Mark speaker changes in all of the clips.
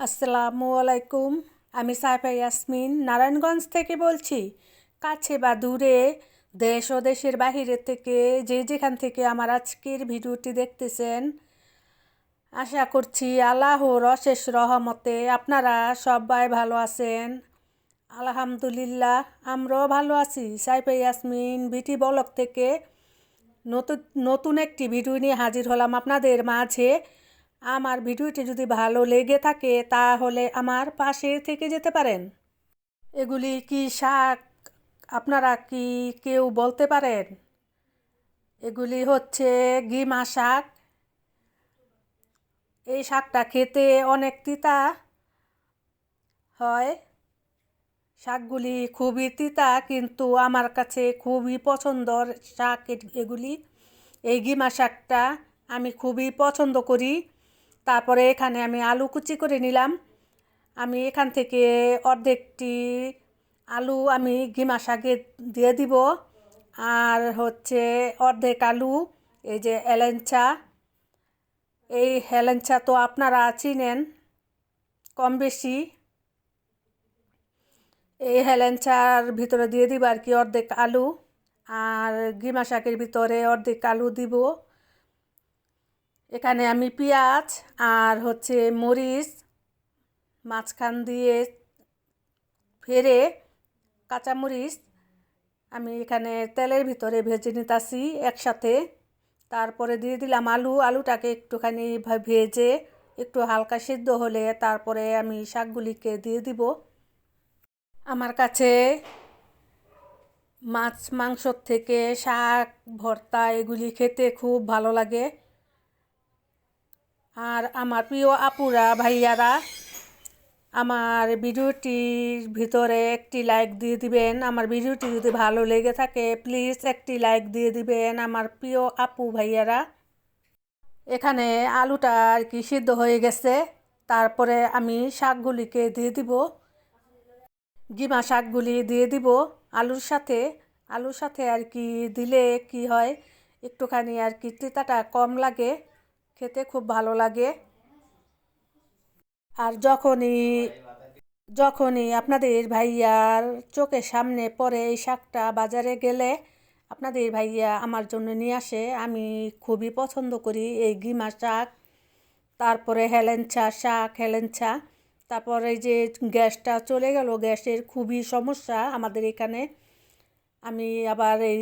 Speaker 1: আসসালামু আলাইকুম। আমি সাইফা ইয়াসমিন নারায়ণগঞ্জ থেকে বলছি। কাছে বা দূরে, দেশ ও দেশের বাহিরে থেকে যে যেখান থেকে আমার আজকের ভিডিওটি দেখতেছেন, আশা করছি আল্লাহর অশেষ রহমতে আপনারা সবাই ভালো আছেন। আলহামদুলিল্লাহ, আমরাও ভালো আছি। সাইফা ইয়াসমিন বিটি ব্লগ থেকে নতুন নতুন একটি ভিডিও নিয়ে হাজির হলাম আপনাদের মাঝে। আমার ভিডিওটি যদি ভালো লেগে থাকে তাহলে আমার পাশে থেকে যেতে পারেন। এগুলি কি শাক আপনারা কি কেউ বলতে পারেন? এগুলি হচ্ছে গিমা শাক। এই শাকটা খেতে অনেক তিতা হয়। শাকগুলি খুবই তিতা, কিন্তু আমার কাছে খুবই পছন্দর শাক এগুলি। এই গিমা শাকটা আমি খুবই পছন্দ করি। তারপরে এখানে আমি আলু কুচি করে নিলাম। আমি এখান থেকে অর্ধেকটি আলু আমি গিমা শাকে দিয়ে দিব, আর হচ্ছে অর্ধেক আলু এই যে হেলেঞ্চা। এই হেলেঞ্চা তো আপনারা চিনেন কম বেশি। এই হেলেঞ্চার ভিতরে দিয়ে দিব আর কি অর্ধেক আলু, আর গিমা শাকের ভিতরে অর্ধেক আলু দিব। এখানে আমি পেঁয়াজ আর হচ্ছে মরিচ মাঝখান দিয়ে ফেরে কাঁচামরিচ আমি এখানে তেলের ভিতরে ভেজে নিতেছি একসাথে। তারপরে দিয়ে দিলাম আলুটাকে একটুখানি ভেজে একটু হালকা সিদ্ধ হলে তারপরে আমি শাকগুলিকে দিয়ে দিব। আমার কাছে মাছ মাংসর থেকে শাক ভর্তা এগুলি খেতে খুব ভালো লাগে। আর আমার প্রিয় আপুরা ভাইয়ারা, আমার ভিডিওটির ভিতরে একটি লাইক দিয়ে দিবেন। আমার ভিডিওটি যদি ভালো লেগে থাকে প্লিজ একটি লাইক দিয়ে দিবেন আমার প্রিয় আপু ভাইয়ারা। এখানে আলুটা আর কি সিদ্ধ হয়ে গেছে। তারপরে আমি শাকগুলিকে দিয়ে দিব, গিমা শাকগুলি দিয়ে দিব আলুর সাথে আর কি দিলে কি হয়, একটুখানি আর কি তিতাটা কম লাগে, খেতে খুব ভালো লাগে। আর যখনই আপনাদের ভাইয়ার চোখের সামনে পড়ে এই শাকটা বাজারে গেলে আপনাদের ভাইয়া আমার জন্য নিয়ে আসে। আমি খুবই পছন্দ করি এই গিমা শাক। তারপরে হেলেঞ্চা। তারপরে এই যে গ্যাসটা চলে গেল, গ্যাসের খুবই সমস্যা আমাদের এখানে। আমি আবার এই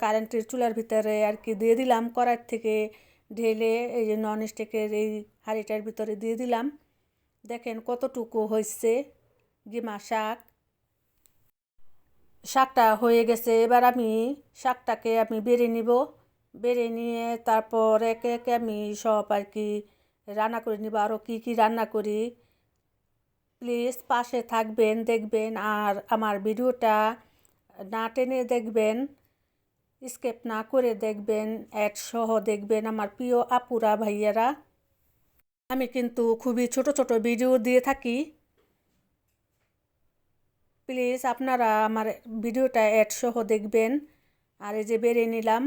Speaker 1: কারেন্টের চুলার ভিতরে আর কি দিয়ে দিলাম, কড়াই থেকে ঢেলে এই যে নন স্টিকের এই হাঁড়িটার ভিতরে দিয়ে দিলাম। দেখেন কতটুকু হয়েছে গিমা শাকটা হয়ে গেছে। এবার শাকটাকে আমি বেড়ে নিব। বেড়ে নিয়ে তারপর একে একে আমি সব আর কি রান্না করে নিব। আরও কী কী রান্না করি প্লিজ পাশে থাকবেন, দেখবেন। আর আমার ভিডিওটা না টেনে দেখবেন, স্কিপ না করে দেখবেন, অ্যাড সহ দেখবেন আমার প্রিয় আপুরা ভাইয়ারা। আমি কিন্তু খুবই ছোট ছোট ভিডিও দিয়ে থাকি। প্লিজ আপনারা আমার ভিডিওটা অ্যাড সহ দেখবেন। আর এই যে বেড়ে নিলাম।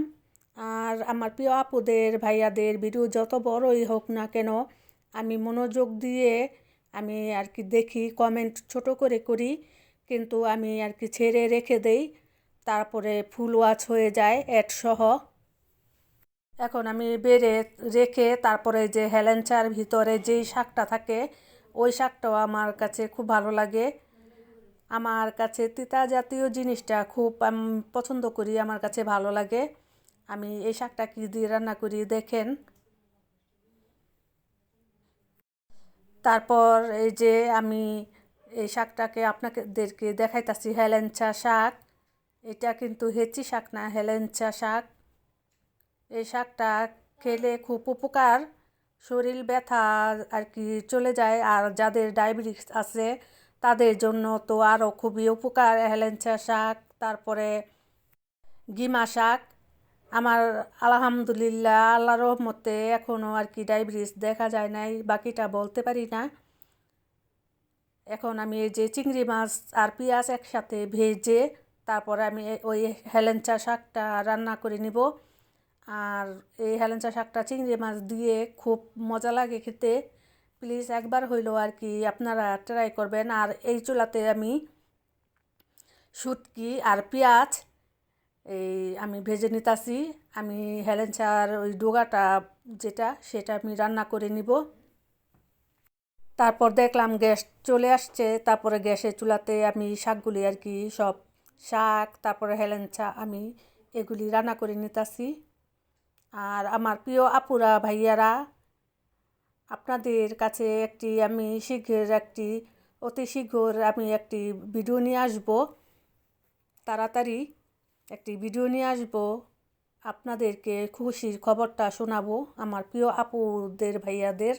Speaker 1: আর আমার প্রিয় আপুদের ভাইয়াদের ভিডিও যত বড়ই হোক না কেন, আমি মনোযোগ দিয়ে আমি আর কি দেখি, কমেন্ট ছোট করে করি, কিন্তু আমি আর কি ছেড়ে রেখে দেই, তারপরে ফুল ওয়াচ হয়ে যায় অ্যাড সহ। এখন আমি বেড়ে রেখে তারপরে যে হেলেঞ্চার ভিতরে যেই শাকটা থাকে ওই শাকটাও আমার কাছে খুব ভালো লাগে। আমার কাছে তিতা জাতীয় জিনিসটা খুব পছন্দ করি, আমার কাছে ভালো লাগে। আমি এই শাকটা কী দিয়ে রান্না করি দেখেন। তারপর এই যে আমি এই শাকটাকে আপনাদেরকে দেখাইতাছি, হেলেঞ্চা শাক। এটা কিন্তু হেঁচি শাক না, হেলেঞ্চা শাক। এই শাকটা খেলে খুব উপকার, শরীর ব্যথা আর কি চলে যায়। আর যাদের ডায়াবেটিস আছে তাদের জন্য তো আরও খুবই উপকার হেলেঞ্চা শাক। তারপরে গিমা শাক। আমার আলহামদুলিল্লাহ আল্লাহর রহমতে এখনও আর কি ডায়াবেটিস দেখা যায় নাই, বাকিটা বলতে পারি না। এখন আমি এই যে চিংড়ি মাছ আর পেঁয়াজ একসাথে ভেজে তারপরে আমি ওই হেলেঞ্চা শাকটা রান্না করে নিব। আর এই হেলেঞ্চা শাকটা চিংড়ি মাছ দিয়ে খুব মজা লাগে খেতে। প্লিজ একবার হইলেও আর কি আপনারা ট্রাই করবেন। আর এই চুলাতে আমি শুটকি আর পেঁয়াজ আমি ভেজে নিতাছি। আমি হেলেঞ্চার ওই ডোগাটা যেটা সেটা আমি রান্না করে নিব। তারপর দেখলাম গ্যাস চলে আসছে, তারপরে গ্যাসের চুলাতে আমি শাকগুলি আর কি সব শাক তারপরে হেলেঞ্চা আমি এগুলি রান্না করে নিতাছি। আর আমার প্রিয় আপুরা ভাইয়ারা, আপনাদের কাছে আমি অতি শীঘ্র আমি একটি ভিডিও নিয়ে আসব। তাড়াতাড়ি একটি ভিডিও নিয়ে আসব, আপনাদেরকে খুশির খবরটা শোনাবো। আমার প্রিয় আপুদের ভাইয়াদের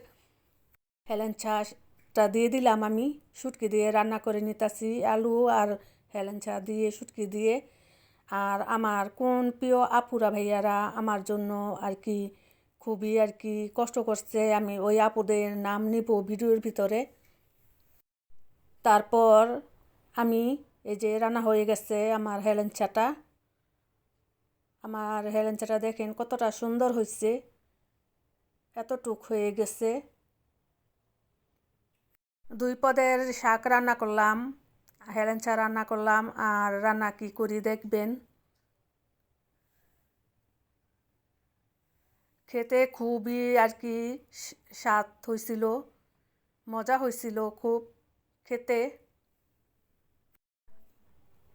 Speaker 1: হেলেঞ্চাটা দিয়ে দিলাম, আমি শুটকি দিয়ে রান্না করে নিতাছি, আলু আর হেলেঞ্চা দিয়ে শুটকি দিয়ে। আর আমার কোন প্রিয় আপুরা ভাইয়ারা আমার জন্য আর কি খুবই আর কি কষ্ট করছে, আমি ওই আপুদের নাম নিব ভিডিওর ভিতরে। তারপর আমি এই যে রান্না হয়ে গেছে আমার হেলেঞ্চাটা দেখেন কতটা সুন্দর হয়েছে, এতটুক হয়ে গেছে। 2 পদের শাক রান্না করলাম, হেলেঞ্চা রান্না করলাম, আর রান্না কি করি দেখবেন। খেতে খুবই আর কি স্বাদ হয়েছিল, মজা হয়েছিল খুব খেতে।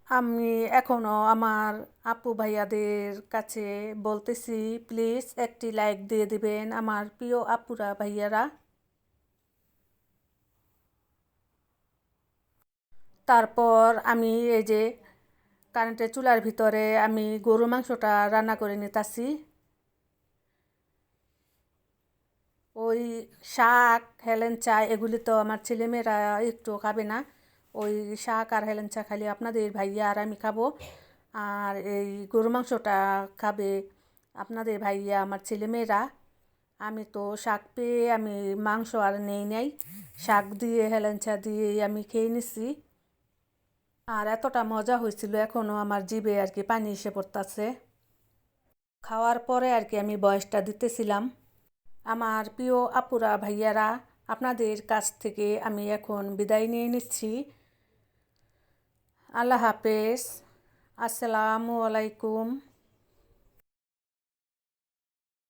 Speaker 1: আমি এখনও আমার আপু ভাইয়াদের কাছে বলতেছি, প্লিজ একটি লাইক দিয়ে দিবেন আমার প্রিয় আপুরা ভাইয়ারা। তারপর আমি এই যে কারেন্টের চুলার ভিতরে আমি গরু মাংসটা রান্না করে নিতাছি। ওই শাক হেলেঞ্চা এগুলি তো আমার ছেলেমেয়েরা একটু খাবে না, ওই শাক আর হেলেঞ্চা খালি আপনাদের ভাইয়া আর আমি খাবো। আর এই গরু মাংসটা খাবে আপনাদের ভাইয়া আমার ছেলেমেয়েরা। আমি তো শাক পেয়ে আমি মাংস আর নেই নাই, শাক দিয়ে হেলেঞ্চা দিয়ে আমি খেয়ে নিছি। আর এতটা মজা হয়েছিল এখনও আমার জিভে আর কি পানি এসে পড়তাছে। খাওয়ার পরে আর কি আমি বয়সটা দিতেছিলাম। আমার প্রিয় আপুরা ভাইয়ারা, আপনাদের কাছ থেকে আমি এখন বিদায় নিয়ে নিচ্ছি। আল্লাহ হাফেজ, আসসালামু আলাইকুম।